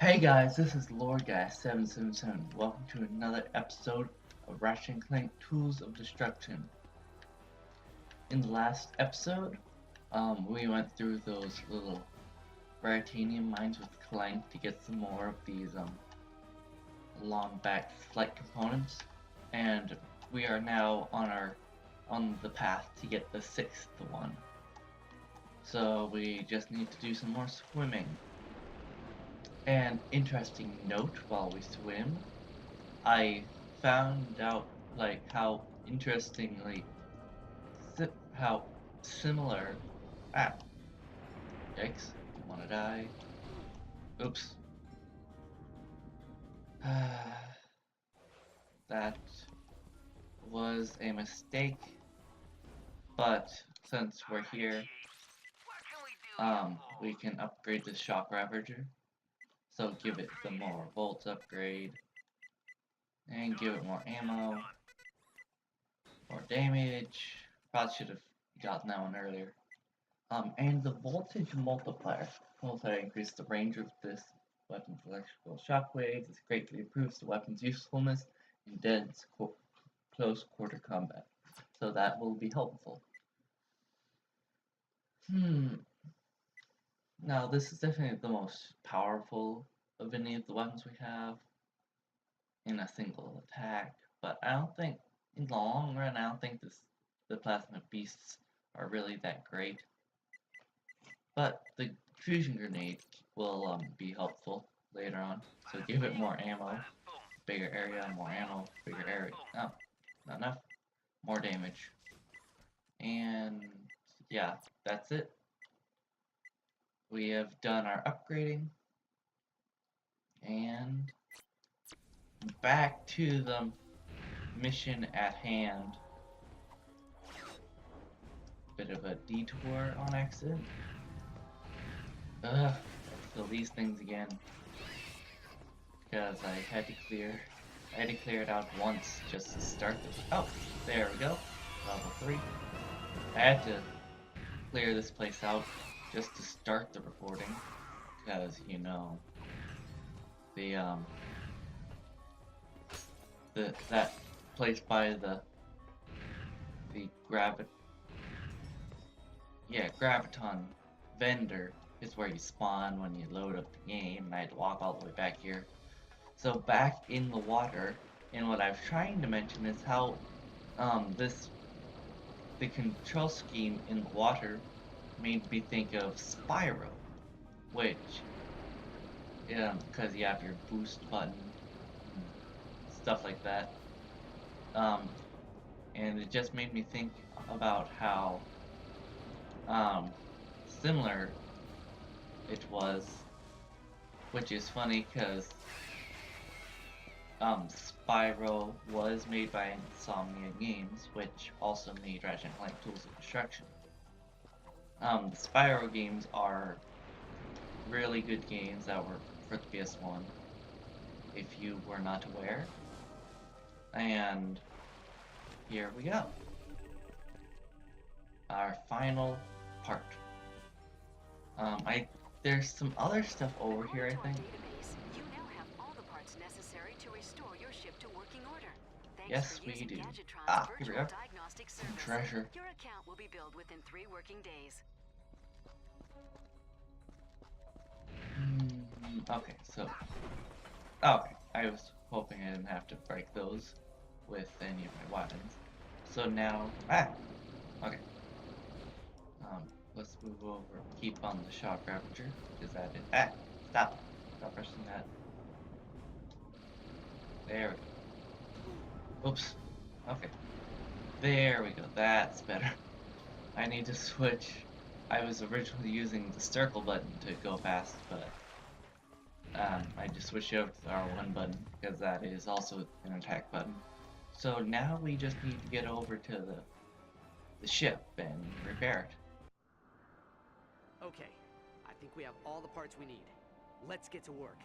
Hey guys, this is LordGuy777. Welcome to another episode of Ratchet and Clank Tools of Destruction. In the last episode, we went through those little Raritanium mines with Clank to get some more of these long back flight components, and we are now on the path to get the sixth one. So we just need to do some more swimming. An interesting note while we swim, I found out how interestingly how similar. Ah, yikes! Don't want to die. Oops. That was a mistake. But since we're here, we can upgrade the shock ravager. So give it the more volts upgrade, and give it more ammo, more damage. Probably should have gotten that one earlier. And the voltage multiplier will increase the range of this weapon's electrical shockwaves. This greatly improves the weapon's usefulness in dense close quarter combat. So that will be helpful. Now this is definitely the most powerful of any of the weapons we have in a single attack, but I don't think in the long run the plasma beasts are really that great. But the fusion grenade will be helpful later on. So give it more ammo, bigger area, more ammo, bigger area. Oh, not enough. More damage. And yeah, that's it. We have done our upgrading. And back to the mission at hand. Bit of a detour on accident. Ugh, so these things again. Because I had to clear it out once just to start this. Oh, there we go. Level 3. I had to clear this place out just to start the recording. Because, you know, that place by the Graviton vendor is where you spawn when you load up the game, and I had to walk all the way back here. So back in the water, and what I was trying to mention is how the control scheme in the water made me think of Spyro, which because you have your boost button, stuff like that, and it just made me think about how similar it was, which is funny because Spyro was made by Insomnia Games, which also made Ratchet & Clank Tools of Destruction. The Spyro games are really good games that were for the PS1, if you were not aware. And here we go. Our final part. There's some other stuff over here, I think. You now have all the parts necessary to restore your ship to working order. Yes, we do. Ah, here we go. Some treasure. Your account will be billed within 3 working days. Okay, so... Okay, I was hoping I didn't have to break those with any of my weapons. So now... Okay. Let's move over. Keep on the shock ravager. Is that it? Stop. Stop pressing that. There we go. Oops. Okay. There we go. That's better. I need to switch. I was originally using the circle button to go fast, but I just switched over to the R1 button because that is also an attack button. So now we just need to get over to the ship and repair it. Okay, I think we have all the parts we need. Let's get to work.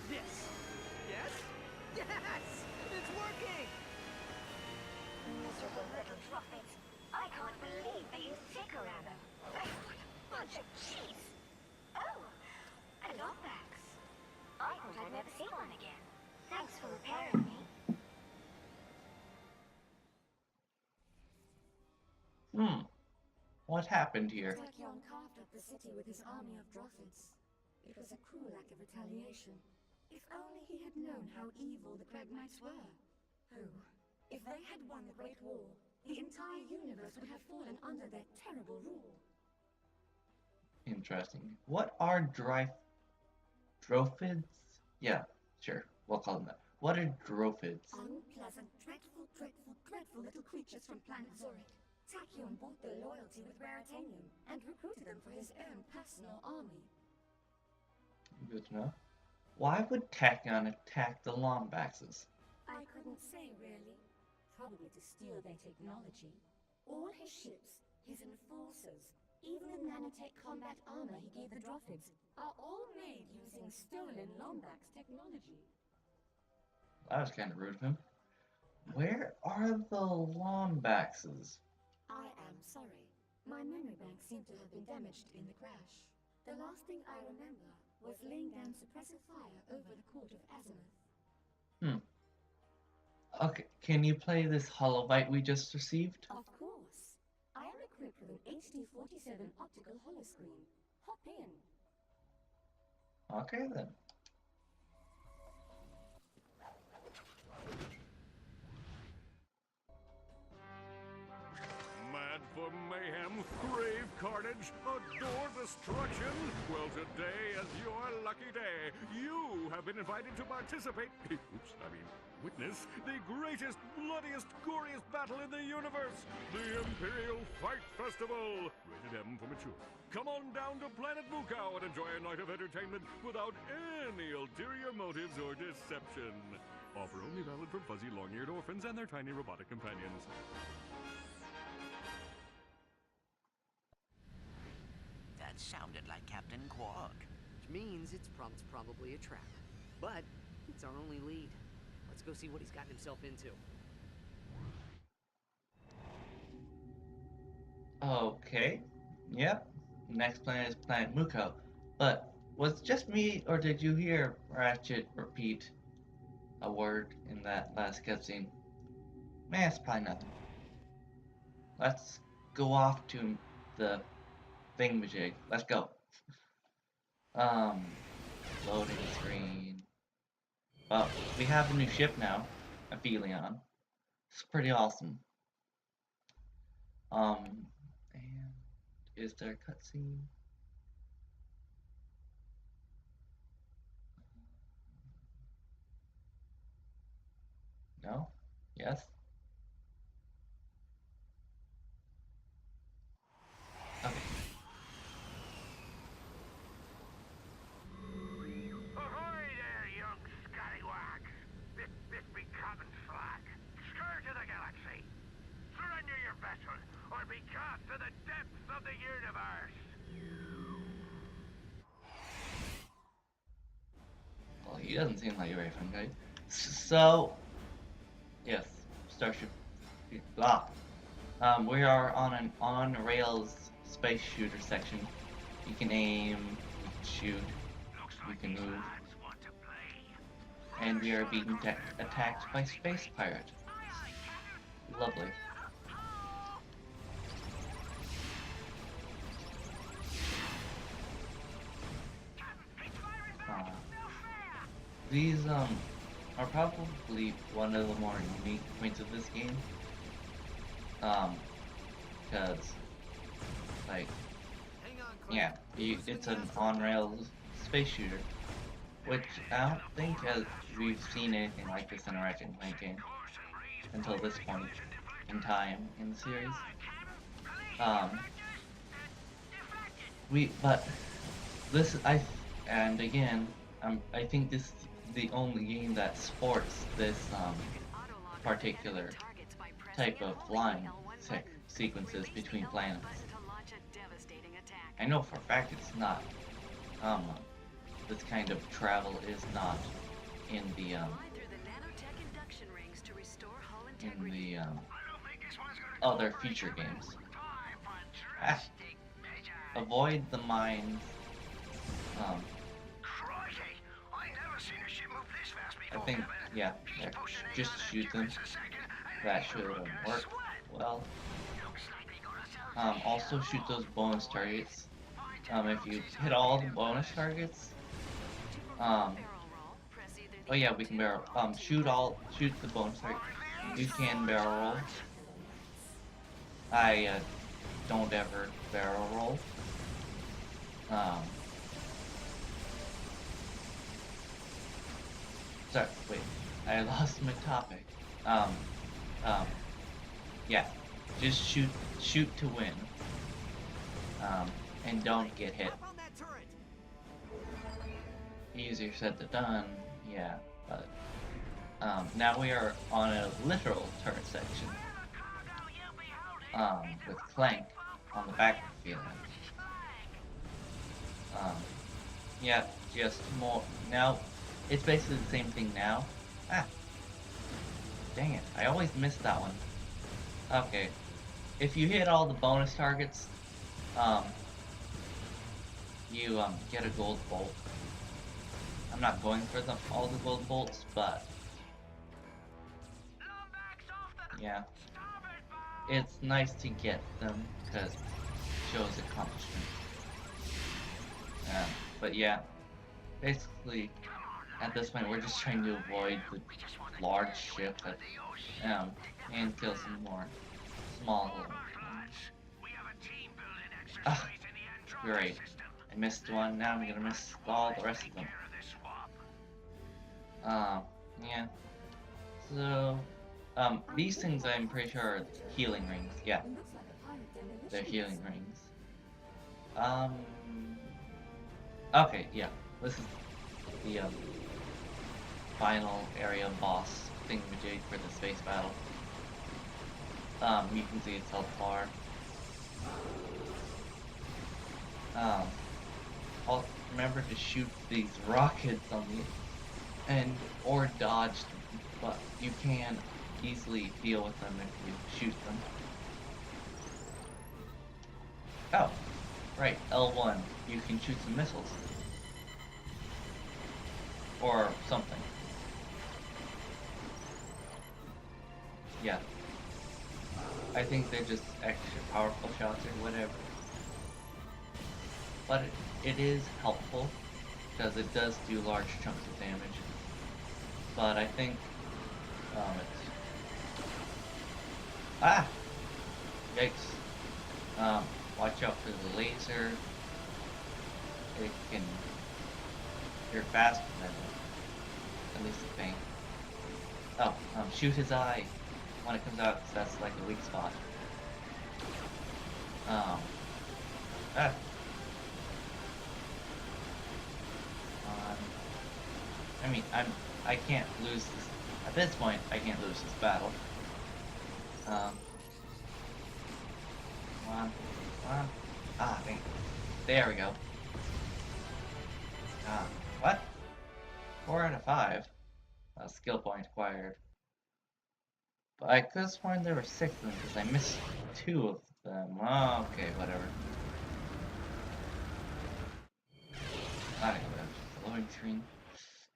This. Yes? Yes! It's working! Miserable little truffles. I can't believe they used Ticker Rabbit. What happened here? Tachyon carved up the city with his army of Drothids. It was a cruel act of retaliation. If only he had known how evil the Cragmites were. Oh, if they had won the Great War, the entire universe would have fallen under their terrible rule. Interesting. What are Drothids? Yeah, sure. We'll call them that. What are Drothids? Unpleasant, dreadful, dreadful, dreadful little creatures from planet Zurich. Tachyon bought their loyalty with Raritanium and recruited them for his own personal army. Good to know. Why would Tachyon attack the Lombaxes? I couldn't say, really. Probably to steal their technology. All his ships, his enforcers, even the nanotech combat armor he gave the Drothids, are all made using stolen Lombax technology. That was kind of rude of him. Where are the Lombaxes? I am sorry. My memory bank seemed to have been damaged in the crash. The last thing I remember was laying down suppressive fire over the court of Azimuth. Okay, can you play this Holobite we just received? Of course. I am equipped with an HD47 optical holoscreen. Hop in. Okay then. Mad for mayhem, crave carnage, adore destruction? Well, today is your lucky day. You have been invited to participate, witness the greatest, bloodiest, goriest battle in the universe, the Imperial Fight Festival. Rated M for mature. Come on down to Planet Mukau and enjoy a night of entertainment without any ulterior motives or deception. Offer only valid for fuzzy, long-eared orphans and their tiny robotic companions. That sounded like Captain Quark. Which means it's probably a trap. But it's our only lead. Let's go see what he's gotten himself into. Okay. Yep. Next planet is Planet Mukau. But was it just me, or did you hear Ratchet repeat a word in that last cutscene? Man, it's probably nothing. Let's go off to the thingamajig. Let's go. Loading screen. Well, we have a new ship now, a Aphelion. It's pretty awesome. And is there a cutscene? No? Yes? Okay. Ahoy there, young scallywags! This be Captain Slack, scourge of the galaxy. Surrender your vessel, or be cast to the depths of the universe. Well, he doesn't seem like a very fun guy. So, yes, Starship, blah. We are on an on-rails space shooter section. You can aim, you can shoot, you can move, and we are being attacked by space pirate. Lovely. These are probably one of the more unique points of this game. Because, like, yeah, it's an on-rails space shooter, which I don't think we've seen anything like this in a Ratchet & Clank game until this point in time in the series. I think this is the only game that sports this particular type of flying sequences between planets. I know for a fact it's not. This kind of travel is not in the other feature games. Avoid the mines. I think, yeah, there. Just shoot them. That should work well. Also shoot those bonus targets. If you hit all the bonus targets, Barrel roll, press either the oh yeah, we can barrel. Shoot the bonus target. You can barrel roll. I don't ever barrel roll. Sorry, wait. I lost my topic. Yeah. Just shoot to win. And don't get hit. Up on that turret. Easier said than done, yeah, but now we are on a literal turret section. With Clank on the battlefield. Yeah, just more now. It's basically the same thing now. Ah, dang it! I always miss that one. Okay, if you hit all the bonus targets, you get a gold bolt. I'm not going for all the gold bolts, but yeah, it's nice to get them because it shows accomplishment. But yeah, basically at this point we're just trying to avoid the large ship and kill some more small ones. Ah, great. I missed one, now I'm gonna miss all the rest of them. Yeah. So, these things I'm pretty sure are healing rings. Yeah, It looks like a pilot demolition. they're healing rings. Okay, yeah. This is the, final area boss thingamajig for the space battle. You can see it's health bar. I'll remember to shoot these rockets on the or dodge them, but you can easily deal with them if you shoot them. Oh, right, L1. You can shoot some missiles. Or something. Yeah. I think they're just extra powerful shots or whatever. But it is helpful, because it does do large chunks of damage. But I think, it's... Ah! Yikes. Watch out for the laser. It can... You're faster than it. At least I think. Oh, shoot his eye when it comes out, because that's like a weak spot. I mean, I can't lose this. At this point, I can't lose this battle. Come on. Ah, dang. There we go. What? 4 out of 5. Skill point acquired. But I could have sworn there were 6 of them because I missed 2 of them. Oh, okay, whatever. Alright, loading screen.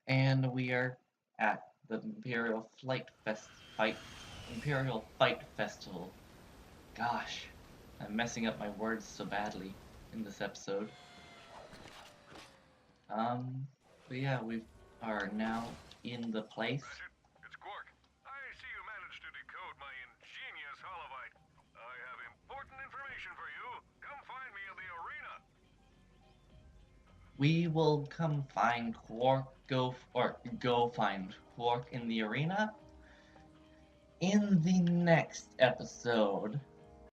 And we are at the Imperial Fight Festival. Gosh, I'm messing up my words so badly in this episode. But yeah, we are now in the place. It's Quark. I see you managed to decode my ingenious holowite. I have important information for you. Come find me in the arena. We will come find Quark, go find Quark in the arena in the next episode